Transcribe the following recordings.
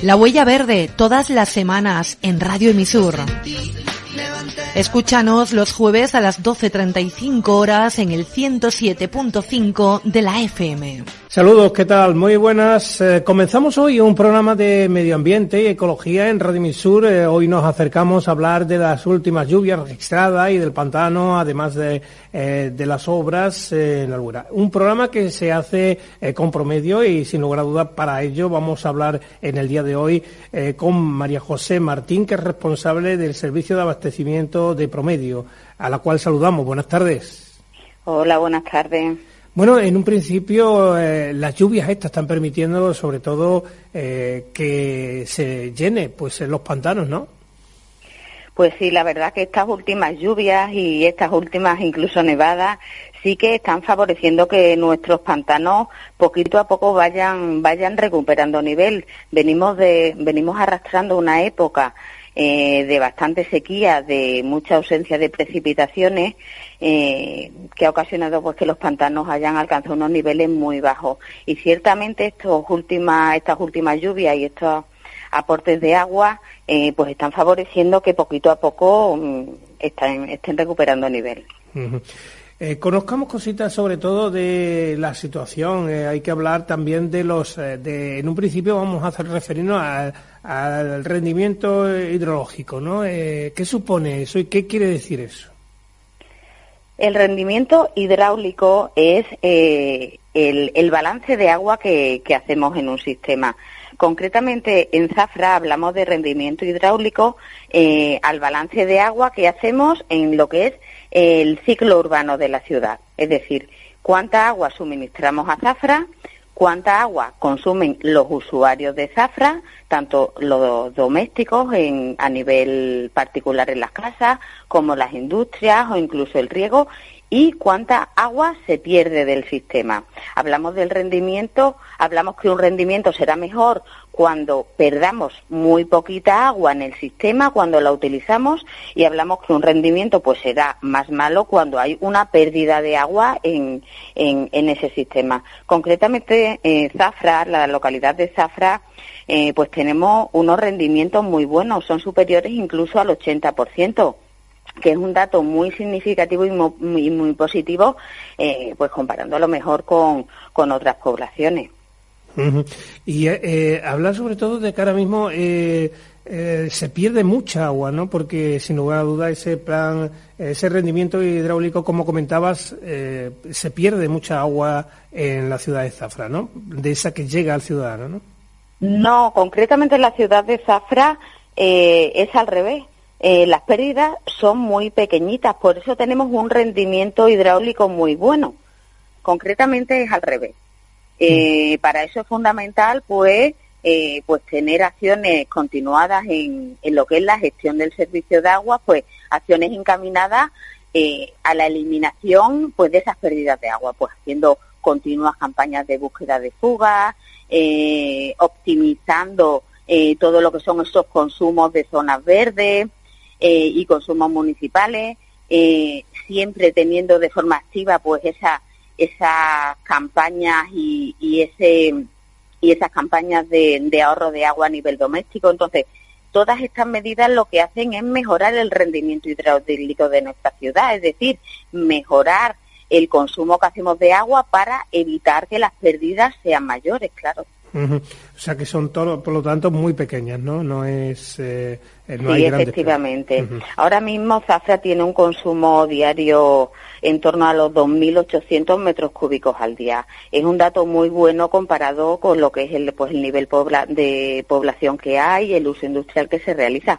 La Huella Verde, todas las semanas en Radio Emisur. Escúchanos los jueves a las 12:35 horas en el 107.5 de la FM. Saludos, ¿qué tal? Muy buenas. Comenzamos hoy un programa de medio ambiente y ecología en Radio Emisur. Hoy nos acercamos a hablar de las últimas lluvias registradas y del pantano, además de las obras en la Albura. Un programa que se hace con Promedio y, sin lugar a dudas, para ello vamos a hablar en el día de hoy con María José Martín, que es responsable del servicio de abastecimiento de Promedio, a la cual saludamos. Buenas tardes. Hola, buenas tardes. Bueno, en un principio las lluvias estas están permitiendo sobre todo que se llene pues los pantanos, ¿no? Pues sí, la verdad que estas últimas lluvias y estas últimas incluso nevadas sí que están favoreciendo que nuestros pantanos poquito a poco vayan recuperando nivel. Venimos arrastrando una época de bastante sequía, de mucha ausencia de precipitaciones, que ha ocasionado pues que los pantanos hayan alcanzado unos niveles muy bajos. Y ciertamente estas últimas lluvias y estos aportes de agua pues están favoreciendo que poquito a poco estén recuperando nivel. Uh-huh. Conozcamos cositas sobre todo de la situación. Hay que hablar también de en un principio vamos a referirnos al rendimiento hidrológico, ¿no? ¿Qué supone eso y qué quiere decir eso? El rendimiento hidráulico es el balance de agua que hacemos en un sistema. Concretamente en Zafra hablamos de rendimiento hidráulico al balance de agua que hacemos en lo que es el ciclo urbano de la ciudad. Es decir, cuánta agua suministramos a Zafra, cuánta agua consumen los usuarios de Zafra, tanto los domésticos a nivel particular en las casas, como las industrias o incluso el riego, y cuánta agua se pierde del sistema. Hablamos del rendimiento, hablamos que un rendimiento será mejor cuando perdamos muy poquita agua en el sistema, cuando la utilizamos, y hablamos que un rendimiento pues será más malo cuando hay una pérdida de agua en ese sistema. Concretamente, Zafra, la localidad de Zafra, pues tenemos unos rendimientos muy buenos, son superiores incluso al 80%. Que es un dato muy significativo y muy positivo, pues comparando a lo mejor con otras poblaciones. Uh-huh. Y hablar sobre todo de que ahora mismo se pierde mucha agua, ¿no? Porque sin lugar a duda ese rendimiento hidráulico, como comentabas, se pierde mucha agua en la ciudad de Zafra, ¿no? De esa que llega al ciudadano, ¿no? No, concretamente en la ciudad de Zafra es al revés. Las pérdidas son muy pequeñitas, por eso tenemos un rendimiento hidráulico muy bueno. Concretamente es al revés. Para eso es fundamental pues tener acciones continuadas en lo que es la gestión del servicio de agua, pues acciones encaminadas a la eliminación pues de esas pérdidas de agua, pues haciendo continuas campañas de búsqueda de fugas, optimizando todo lo que son esos consumos de zonas verdes, y consumos municipales, siempre teniendo de forma activa pues esas campañas y esas campañas de ahorro de agua a nivel doméstico. Entonces, todas estas medidas lo que hacen es mejorar el rendimiento hidráulico de nuestra ciudad, es decir, mejorar el consumo que hacemos de agua para evitar que las pérdidas sean mayores, claro. Uh-huh. O sea que son todo, por lo tanto, muy pequeñas, ¿no? No es... no sí, hay grandes... efectivamente. Uh-huh. Ahora mismo Zafra tiene un consumo diario en torno a los 2.800 metros cúbicos al día. Es un dato muy bueno comparado con lo que es el nivel de población que hay y el uso industrial que se realiza.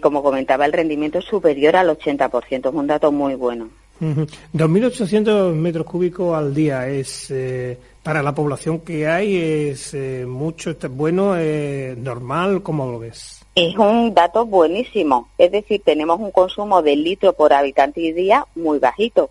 Como comentaba, el rendimiento es superior al 80%. Es un dato muy bueno. Uh-huh. 2.800 metros cúbicos al día es... para la población que hay es mucho, bueno, normal, ¿cómo lo ves? Es un dato buenísimo, es decir, tenemos un consumo de litro por habitante y día muy bajito.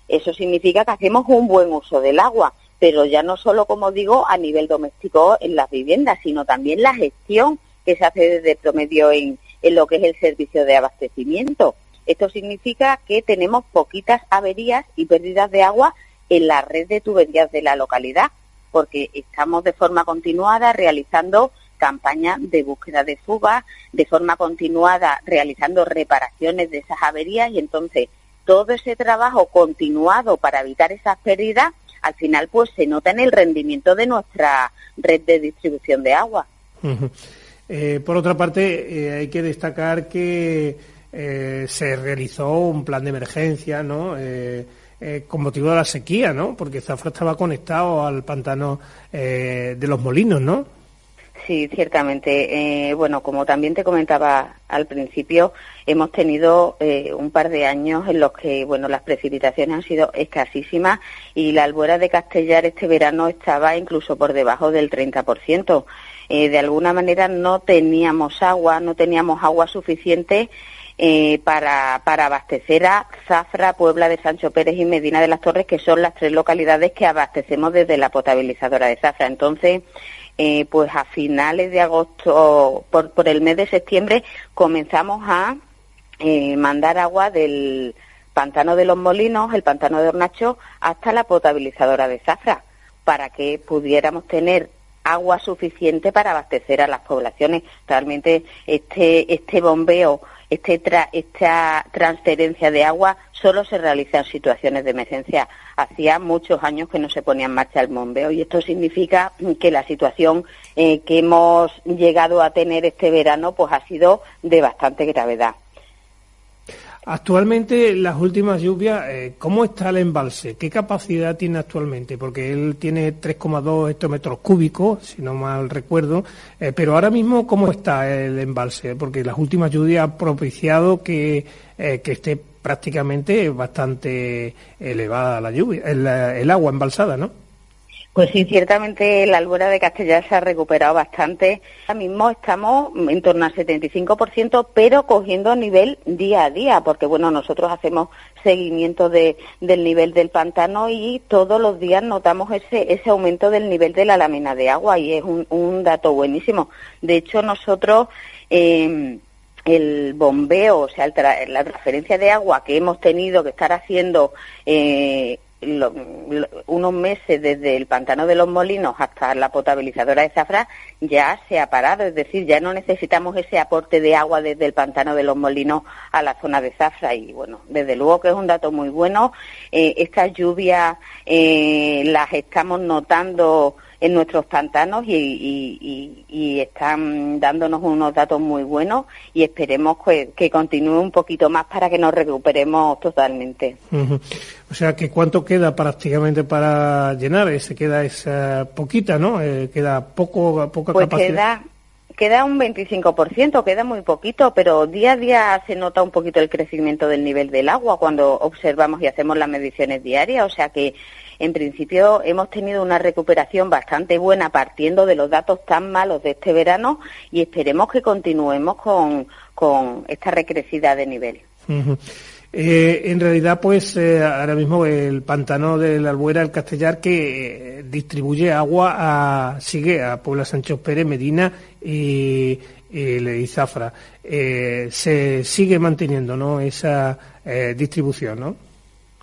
Eso significa que hacemos un buen uso del agua, pero ya no solo, como digo, a nivel doméstico en las viviendas, sino también la gestión que se hace desde Promedio en lo que es el servicio de abastecimiento. Esto significa que tenemos poquitas averías y pérdidas de agua en la red de tuberías de la localidad. porque estamos de forma continuada realizando campañas de búsqueda de fugas, de forma continuada realizando reparaciones de esas averías, y entonces todo ese trabajo continuado para evitar esas pérdidas, al final pues se nota en el rendimiento de nuestra red de distribución de agua. Uh-huh. Por otra parte, hay que destacar que se realizó un plan de emergencia, ¿no? Con motivo de la sequía, ¿no? Porque Zafra estaba conectado al pantano de los Molinos, ¿no? Sí, ciertamente. Bueno, como también te comentaba al principio, hemos tenido un par de años en los que, bueno, las precipitaciones han sido escasísimas y la Albuera de Castellar este verano estaba incluso por debajo del 30%. De alguna manera no teníamos agua suficiente para abastecer a Zafra, Puebla de Sancho Pérez y Medina de las Torres, que son las 3 localidades que abastecemos desde la potabilizadora de Zafra. Entonces, pues a finales de agosto, por el mes de septiembre, comenzamos a mandar agua del pantano de los Molinos, el pantano de Hornacho, hasta la potabilizadora de Zafra, para que pudiéramos tener agua suficiente para abastecer a las poblaciones. Realmente este bombeo, esta transferencia de agua solo se realiza en situaciones de emergencia. Hacía muchos años que no se ponía en marcha el bombeo, y esto significa que la situación que hemos llegado a tener este verano pues ha sido de bastante gravedad. Actualmente, las últimas lluvias, ¿cómo está el embalse? ¿Qué capacidad tiene actualmente? Porque él tiene 3,2 hectómetros cúbicos, si no mal recuerdo, pero ahora mismo, ¿cómo está el embalse? Porque las últimas lluvias han propiciado que esté prácticamente bastante elevada la lluvia, el agua embalsada, ¿no? Pues sí, ciertamente la Albuera de Castellar se ha recuperado bastante. Ahora mismo estamos en torno al 75%, pero cogiendo nivel día a día, porque bueno, nosotros hacemos seguimiento del nivel del pantano y todos los días notamos ese aumento del nivel de la lámina de agua, y es un dato buenísimo. De hecho, nosotros el bombeo, o sea, la transferencia de agua que hemos tenido que estar haciendo unos meses desde el pantano de los Molinos hasta la potabilizadora de Zafra ya se ha parado, es decir, ya no necesitamos ese aporte de agua desde el pantano de los Molinos a la zona de Zafra, y bueno, desde luego que es un dato muy bueno. Estas lluvias las estamos notando en nuestros pantanos y están dándonos unos datos muy buenos, y esperemos que continúe un poquito más para que nos recuperemos totalmente. Uh-huh. O sea, que ¿cuánto queda prácticamente para llenar? Se queda esa poquita, ¿no? Queda poca pues capacidad. Queda un 25%, queda muy poquito, pero día a día se nota un poquito el crecimiento del nivel del agua cuando observamos y hacemos las mediciones diarias, o sea que en principio hemos tenido una recuperación bastante buena partiendo de los datos tan malos de este verano, y esperemos que continuemos con esta recrecida de nivel. Uh-huh. En realidad, pues ahora mismo el pantano de la Albuera, el Castellar, que distribuye agua sigue a Puebla, Sancho Pérez, Medina y Zafra. Se sigue manteniendo, ¿no?, esa distribución, ¿no?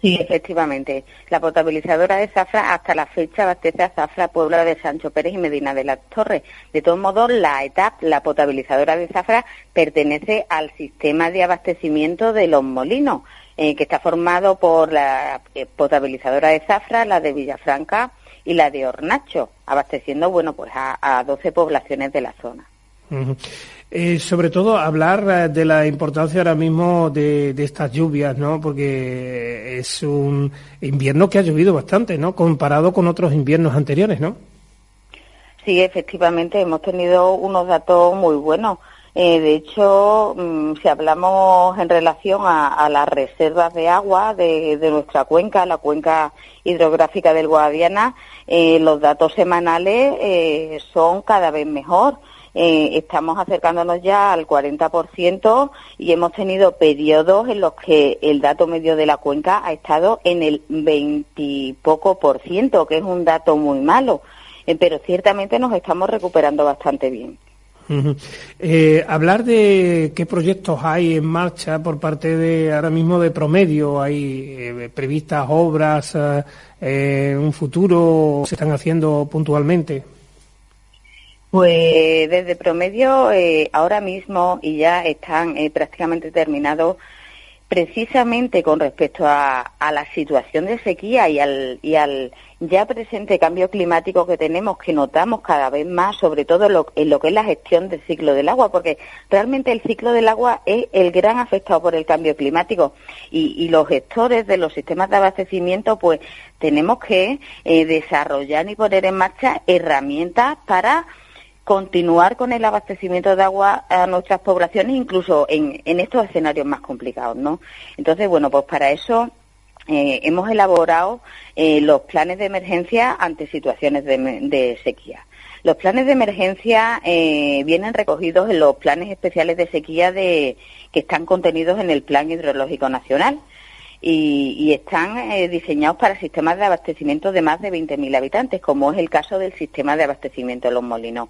Sí, efectivamente. La potabilizadora de Zafra hasta la fecha abastece a Zafra, Puebla de Sancho Pérez y Medina de las Torres. De todos modos, la potabilizadora de Zafra pertenece al sistema de abastecimiento de los Molinos, que está formado por la potabilizadora de Zafra, la de Villafranca y la de Hornacho, abasteciendo, bueno, pues a 12 poblaciones de la zona. Uh-huh. Sobre todo hablar de la importancia ahora mismo de estas lluvias, ¿no? Porque es un invierno que ha llovido bastante, ¿no?, comparado con otros inviernos anteriores, ¿no? Sí, efectivamente, hemos tenido unos datos muy buenos. De hecho, si hablamos en relación a las reservas de agua de nuestra cuenca, la cuenca hidrográfica del Guadiana, los datos semanales son cada vez mejor. Estamos acercándonos ya al 40% y hemos tenido periodos en los que el dato medio de la cuenca ha estado en el 20 y poco %, que es un dato muy malo, pero ciertamente nos estamos recuperando bastante bien. Uh-huh. Hablar de qué proyectos hay en marcha por parte de ahora mismo de Promedio, hay previstas obras en un futuro, se están haciendo puntualmente. Pues desde Promedio ahora mismo y ya están prácticamente terminados, precisamente con respecto a la situación de sequía y al ya presente cambio climático que tenemos, que notamos cada vez más, sobre todo en lo que es la gestión del ciclo del agua, porque realmente el ciclo del agua es el gran afectado por el cambio climático y los gestores de los sistemas de abastecimiento pues tenemos que desarrollar y poner en marcha herramientas para continuar con el abastecimiento de agua a nuestras poblaciones, incluso en estos escenarios más complicados, ¿no? Entonces, bueno, pues para eso hemos elaborado los planes de emergencia ante situaciones de sequía. Los planes de emergencia vienen recogidos en los planes especiales de sequía que están contenidos en el Plan Hidrológico Nacional y están diseñados para sistemas de abastecimiento de más de 20.000 habitantes, como es el caso del sistema de abastecimiento de Los Molinos.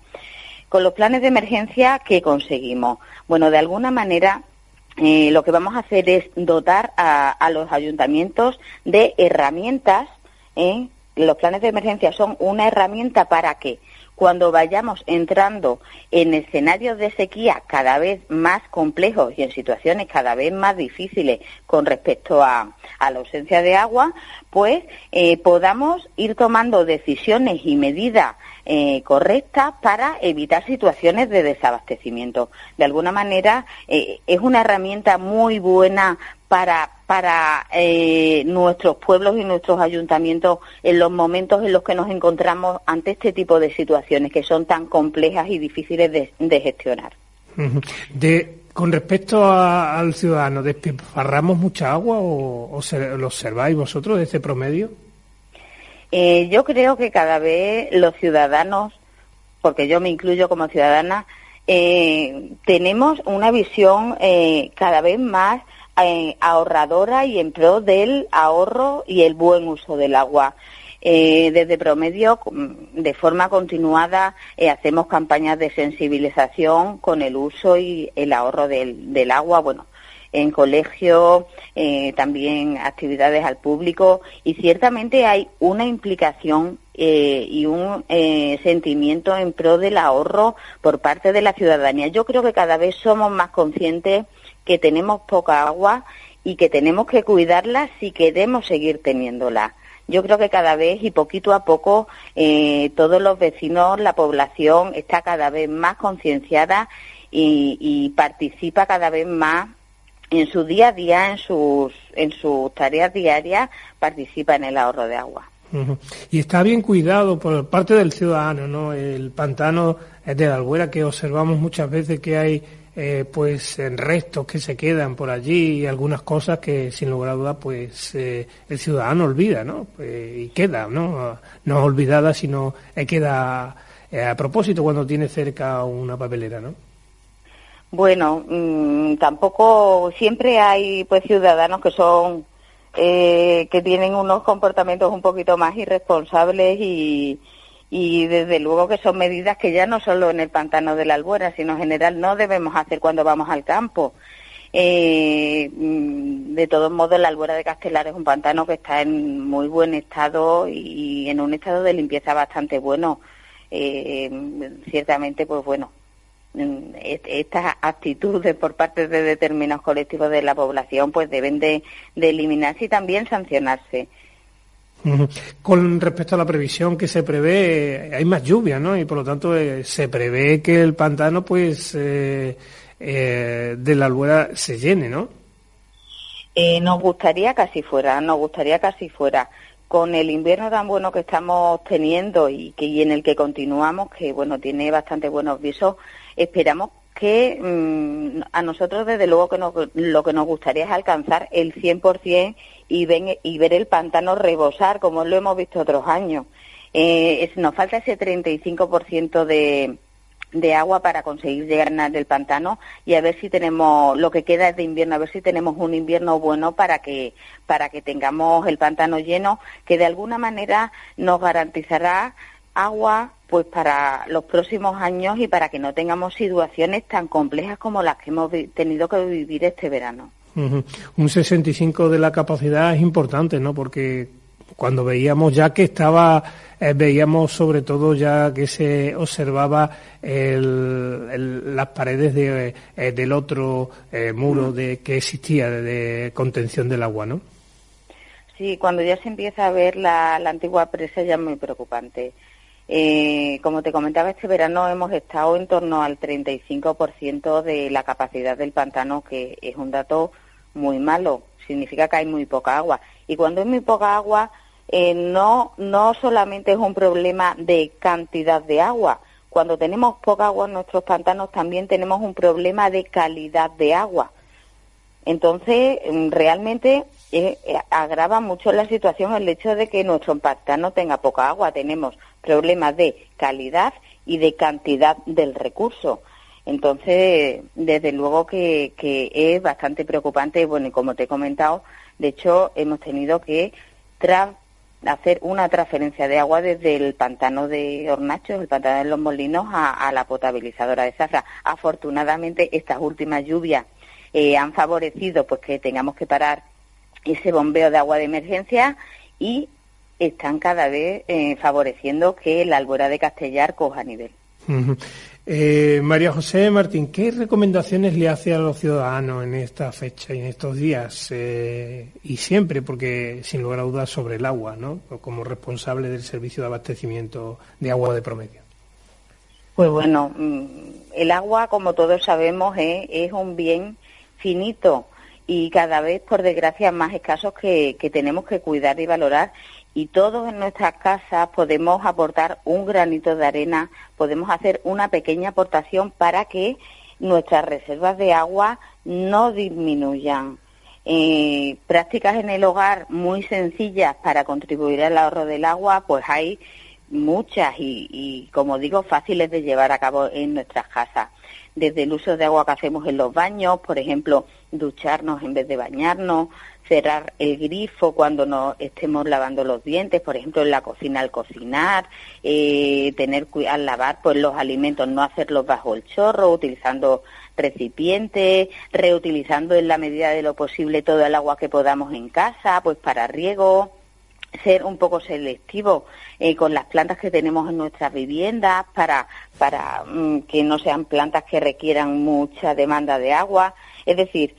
Con los planes de emergencia, ¿qué conseguimos? Bueno, de alguna manera lo que vamos a hacer es dotar a los ayuntamientos de herramientas. Los planes de emergencia son una herramienta para que cuando vayamos entrando en escenarios de sequía cada vez más complejos y en situaciones cada vez más difíciles con respecto a la ausencia de agua, pues podamos ir tomando decisiones y medidas correctas para evitar situaciones de desabastecimiento. De alguna manera es una herramienta muy buena para nuestros pueblos y nuestros ayuntamientos en los momentos en los que nos encontramos ante este tipo de situaciones que son tan complejas y difíciles de gestionar. Con respecto al ciudadano, ¿despilfarramos mucha agua o lo observáis vosotros de este promedio? Yo creo que cada vez los ciudadanos, porque yo me incluyo como ciudadana, tenemos una visión cada vez más ahorradora y en pro del ahorro y el buen uso del agua. Desde Promedio, de forma continuada, hacemos campañas de sensibilización con el uso y el ahorro del agua, bueno, en colegios, también actividades al público, y ciertamente hay una implicación y un sentimiento en pro del ahorro por parte de la ciudadanía. Yo creo que cada vez somos más conscientes que tenemos poca agua y que tenemos que cuidarla si queremos seguir teniéndola. Yo creo que cada vez y poquito a poco todos los vecinos, la población está cada vez más concienciada y participa cada vez más en su día a día, en sus tareas diarias, participa en el ahorro de agua. Uh-huh. Y está bien cuidado por parte del ciudadano, ¿no? El pantano de la Albuera, que observamos muchas veces que hay pues en restos que se quedan por allí y algunas cosas que sin lugar a dudas pues el ciudadano olvida, ¿no? Y queda, ¿no? No olvidada, sino queda a propósito cuando tiene cerca una papelera, ¿no? Bueno, tampoco siempre hay pues ciudadanos que son que tienen unos comportamientos un poquito más irresponsables y desde luego que son medidas que ya no solo en el pantano de la Albuera, sino en general no debemos hacer cuando vamos al campo. De todos modos, la Albuera de Castelar es un pantano que está en muy buen estado y en un estado de limpieza bastante bueno. Ciertamente, pues bueno, estas actitudes por parte de determinados colectivos de la población pues deben de eliminarse y también sancionarse. Con respecto a la previsión que se prevé, hay más lluvia, ¿no? Y por lo tanto se prevé que el pantano pues de la Albuera se llene, ¿no? Nos gustaría que así fuera. Con el invierno tan bueno que estamos teniendo y en el que continuamos, que bueno, tiene bastante buenos visos, esperamos que a nosotros desde luego que lo que nos gustaría es alcanzar el 100% y ver el pantano rebosar como lo hemos visto otros años. Nos falta ese 35% de agua para conseguir llegar al pantano y a ver si tenemos lo que queda de invierno, a ver si tenemos un invierno bueno para que tengamos el pantano lleno, que de alguna manera nos garantizará agua pues para los próximos años y para que no tengamos situaciones tan complejas como las que hemos tenido que vivir este verano. Un 65 de la capacidad es importante, ¿no? Porque cuando veíamos ya que veíamos sobre todo ya que se observaba las paredes del otro muro que existía de contención del agua, ¿no? Sí, cuando ya se empieza a ver la antigua presa ya es muy preocupante. Como te comentaba, este verano hemos estado en torno al 35% de la capacidad del pantano, que es un dato muy malo, significa que hay muy poca agua. Y cuando hay muy poca agua, no solamente es un problema de cantidad de agua. Cuando tenemos poca agua en nuestros pantanos también tenemos un problema de calidad de agua. Entonces, realmente agrava mucho la situación el hecho de que nuestro pantano tenga poca agua. Tenemos problemas de calidad y de cantidad del recurso. Entonces, desde luego que es bastante preocupante. Bueno, y como te he comentado, de hecho, hemos tenido que hacer una transferencia de agua desde el pantano de Hornachos, el pantano de los Molinos, a la potabilizadora de Zafra. Afortunadamente, estas últimas lluvias han favorecido pues que tengamos que parar ese bombeo de agua de emergencia y están cada vez favoreciendo que la Albuera de Castellar coja nivel. María José Martín, ¿qué recomendaciones le hace a los ciudadanos en esta fecha y en estos días? Y siempre, porque sin lugar a dudas, sobre el agua, ¿no? Como responsable del servicio de abastecimiento de agua de Promedio. Pues bueno, el agua, como todos sabemos, es un bien finito y cada vez, por desgracia, más escasos que tenemos que cuidar y valorar. Y todos en nuestras casas podemos aportar un granito de arena, podemos hacer una pequeña aportación para que nuestras reservas de agua no disminuyan. Prácticas en el hogar muy sencillas para contribuir al ahorro del agua, pues hay muchas y como digo, fáciles de llevar a cabo en nuestras casas. Desde el uso de agua que hacemos en los baños, por ejemplo, ducharnos en vez de bañarnos, cerrar el grifo cuando nos estemos lavando los dientes, por ejemplo, en la cocina al cocinar, al lavar pues los alimentos, no hacerlos bajo el chorro, utilizando recipientes, reutilizando en la medida de lo posible todo el agua que podamos en casa, pues para riego, ser un poco selectivo con las plantas que tenemos en nuestras viviendas para que no sean plantas que requieran mucha demanda de agua. Es decir,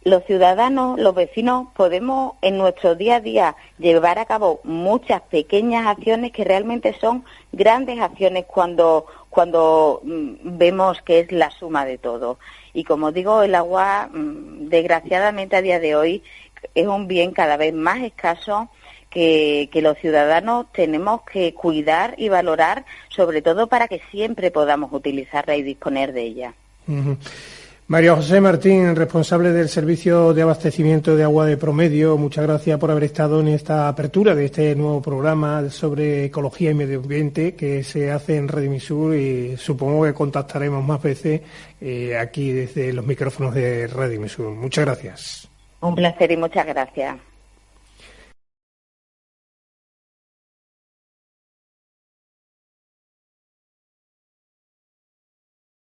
los ciudadanos, los vecinos, podemos en nuestro día a día llevar a cabo muchas pequeñas acciones que realmente son grandes acciones cuando vemos que es la suma de todo. Y como digo, el agua, desgraciadamente a día de hoy, es un bien cada vez más escaso que los ciudadanos tenemos que cuidar y valorar, sobre todo para que siempre podamos utilizarla y disponer de ella. María José Martín, responsable del Servicio de Abastecimiento de Agua de Promedio, muchas gracias por haber estado en esta apertura de este nuevo programa sobre ecología y medio ambiente que se hace en Redimisur, y supongo que contactaremos más veces aquí desde los micrófonos de Redimisur. Muchas gracias. Un placer y muchas gracias.